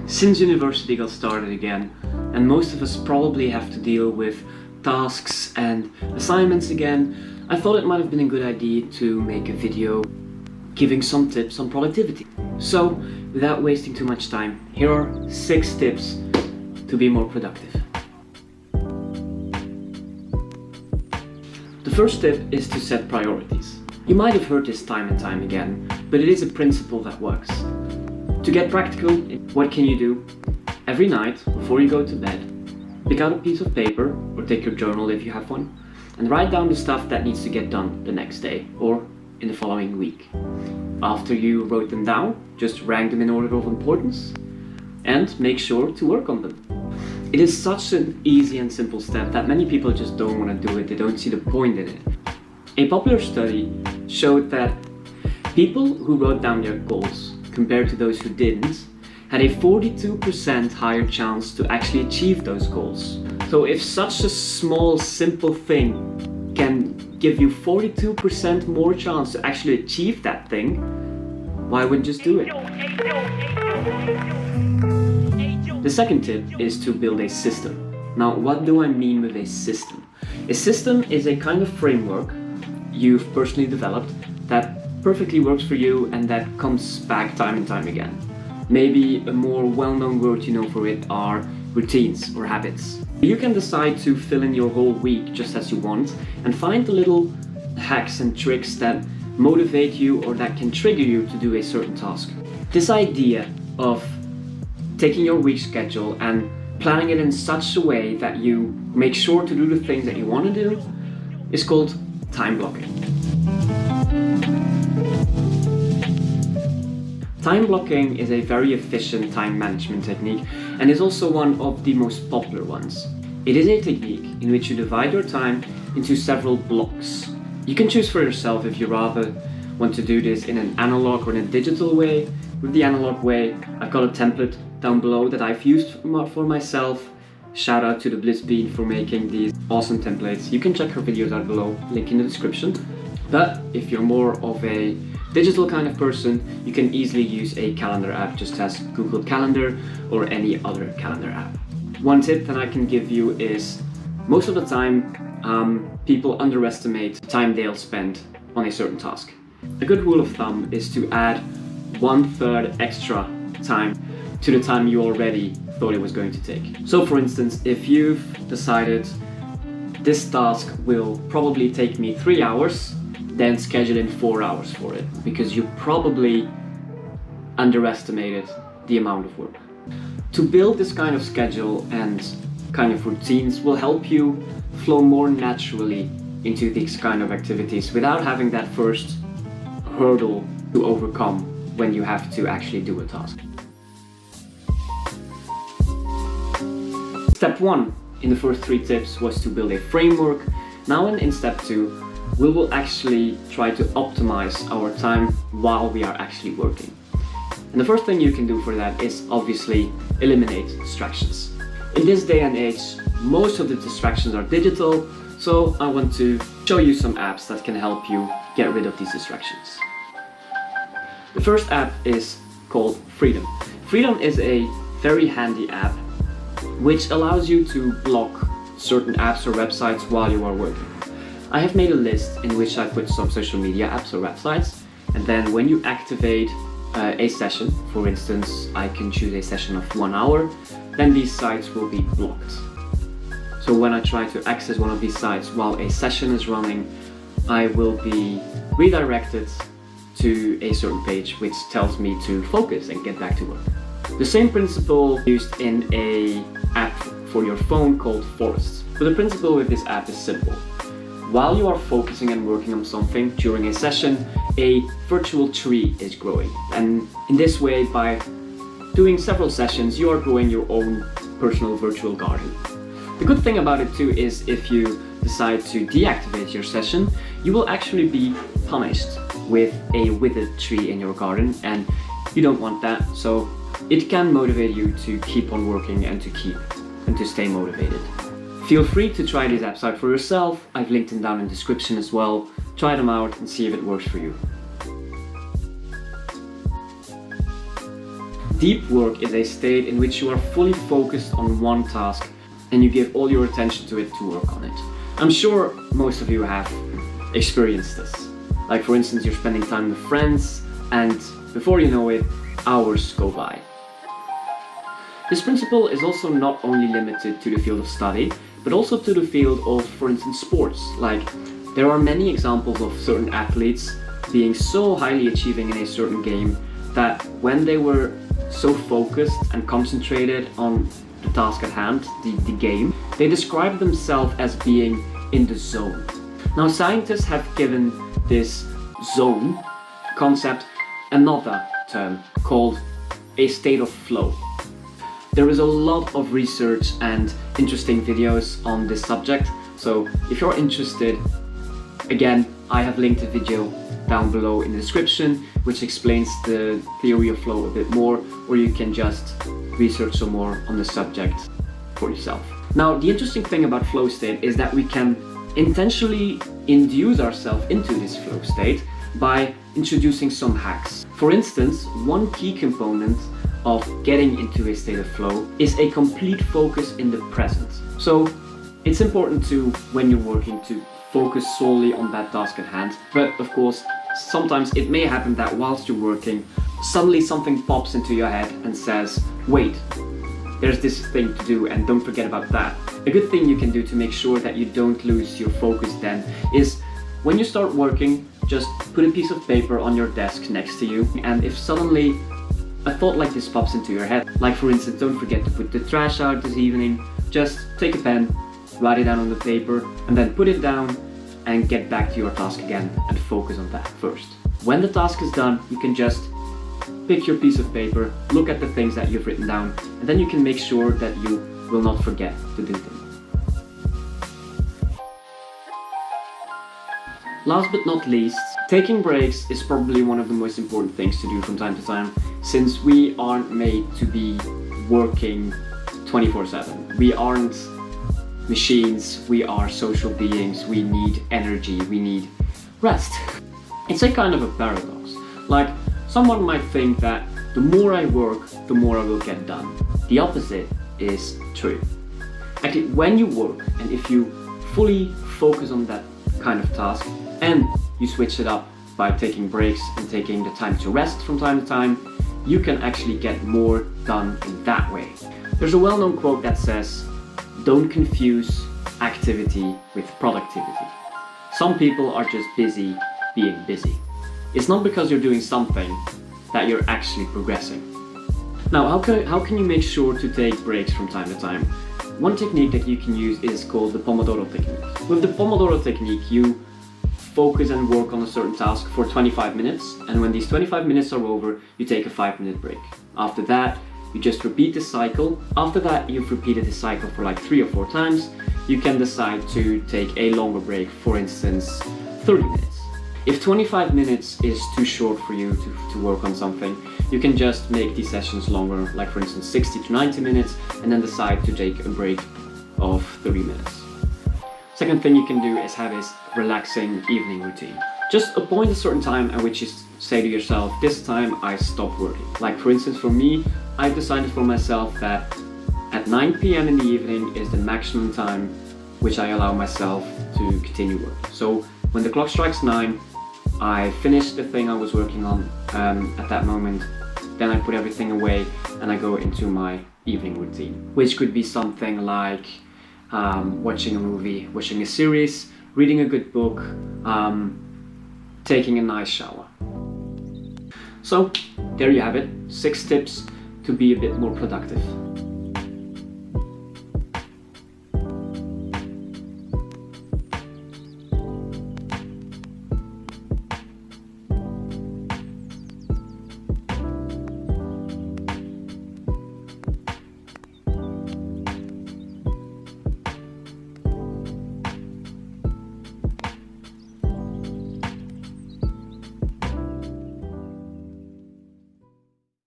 Since university got started again, and most of us probably have to deal with tasks and assignments again, I thought it might have been a good idea to make a video giving some tips on productivity. So, without wasting too much time, here are 6 tips to be more productive. The first tip is to set priorities. You might have heard this time and time again, but it is a principle that works. To get practical, what can you do? Every night, before you go to bed, pick out a piece of paper, or take your journal if you have one, and write down the stuff that needs to get done the next day, or in the following week. After you wrote them down, just rank them in order of importance, and make sure to work on them. It is such an easy and simple step that many people just don't want to do it, they don't see the point in it. A popular study showed that people who wrote down their goals compared to those who didn't had a 42% higher chance to actually achieve those goals. So if such a small, simple thing can give you 42% more chance to actually achieve that thing, why wouldn't you just do it? The second tip is to build a system. Now, what do I mean with a system? A system is a kind of framework you've personally developed that perfectly works for you and that comes back time and time again. Maybe a more well-known word you know for it are routines or habits. You can decide to fill in your whole week just as you want and find the little hacks and tricks that motivate you or that can trigger you to do a certain task. This idea of taking your week schedule and planning it in such a way that you make sure to do the things that you want to do is called time blocking. Time blocking is a very efficient time management technique and is also one of the most popular ones. It is a technique in which you divide your time into several blocks. You can choose for yourself if you rather want to do this in an analog or in a digital way. With the analog way, I've got a template down below that I've used for myself. Shout out to TheBlissBean for making these awesome templates. You can check her videos out below, link in the description. But if you're more of a digital kind of person, you can easily use a calendar app just as Google Calendar or any other calendar app. One tip that I can give you is most of the time people underestimate the time they'll spend on a certain task. A good rule of thumb is to add 1/3 extra time to the time you already thought it was going to take. So for instance, if you've decided this task will probably take me 3 hours, then schedule in 4 hours for it, because you probably underestimated the amount of work. To build this kind of schedule and kind of routines will help you flow more naturally into these kind of activities without having that first hurdle to overcome when you have to actually do a task. Step 1 in the first 3 tips was to build a framework. Now in step 2, we will actually try to optimize our time while we are actually working. And the first thing you can do for that is obviously eliminate distractions. In this day and age, most of the distractions are digital, so I want to show you some apps that can help you get rid of these distractions. The first app is called Freedom. Freedom is a very handy app which allows you to block certain apps or websites while you are working. I have made a list in which I put some social media apps or websites, and then when you activate a session, for instance, I can choose a session of 1 hour, then these sites will be blocked. So when I try to access one of these sites while a session is running, I will be redirected to a certain page which tells me to focus and get back to work. The same principle used in an app for your phone called Forest. So the principle with this app is simple. While you are focusing and working on something during a session, a virtual tree is growing. And in this way, by doing several sessions, you are growing your own personal virtual garden. The good thing about it too is if you decide to deactivate your session, you will actually be punished with a withered tree in your garden, and you don't want that. So it can motivate you to keep on working and to stay motivated. Feel free to try these apps out for yourself. I've linked them down in the description as well. Try them out and see if it works for you. Deep work is a state in which you are fully focused on one task and you give all your attention to it to work on it. I'm sure most of you have experienced this. Like for instance, you're spending time with friends and before you know it, hours go by. This principle is also not only limited to the field of study, but also to the field of, for instance, sports. Like, there are many examples of certain athletes being so highly achieving in a certain game that when they were so focused and concentrated on the task at hand, the game, they describe themselves as being in the zone. Now, scientists have given this zone concept another term called a state of flow. There is a lot of research and interesting videos on this subject, so if you're interested, again, I have linked a video down below in the description which explains the theory of flow a bit more, or you can just research some more on the subject for yourself. Now, the interesting thing about flow state is that we can intentionally induce ourselves into this flow state by introducing some hacks. For instance, one key component of getting into a state of flow is a complete focus in the present. So it's important to, when you're working, to focus solely on that task at hand. But of course, sometimes it may happen that whilst you're working, suddenly something pops into your head and says, wait, there's this thing to do and don't forget about that. A good thing you can do to make sure that you don't lose your focus then is when you start working, just put a piece of paper on your desk next to you, and if suddenly a thought like this pops into your head, like for instance, don't forget to put the trash out this evening, just take a pen, write it down on the paper, and then put it down and get back to your task again and focus on that first. When the task is done, you can just pick your piece of paper, look at the things that you've written down, and then you can make sure that you will not forget to do them. Last but not least, taking breaks is probably one of the most important things to do from time to time, since we aren't made to be working 24/7. We aren't machines, we are social beings, we need energy, we need rest. It's a kind of a paradox. Like, someone might think that the more I work, the more I will get done. The opposite is true. Actually, when you work, and if you fully focus on that kind of task, and you switch it up by taking breaks and taking the time to rest from time to time, you can actually get more done in that way. There's a well-known quote that says, "Don't confuse activity with productivity." Some people are just busy being busy. It's not because you're doing something that you're actually progressing. Now, how can you make sure to take breaks from time to time? One technique that you can use is called the Pomodoro technique. With the Pomodoro technique, you focus and work on a certain task for 25 minutes, and when these 25 minutes are over, you take a 5-minute break. After that, you just repeat the cycle. After that, you've repeated the cycle for like 3 or 4 times, you can decide to take a longer break, for instance, 30 minutes. If 25 minutes is too short for you to work on something, you can just make these sessions longer, like for instance 60 to 90 minutes, and then decide to take a break of 30 minutes. Second thing you can do is have a relaxing evening routine. Just appoint a certain time at which you say to yourself, this time I stop working. Like for instance for me, I've decided for myself that at 9 p.m. in the evening is the maximum time which I allow myself to continue working. So when the clock strikes 9, I finish the thing I was working on at that moment, then I put everything away and I go into my evening routine, which could be something like watching a movie, watching a series, reading a good book, taking a nice shower. So there you have it, 6 tips to be a bit more productive.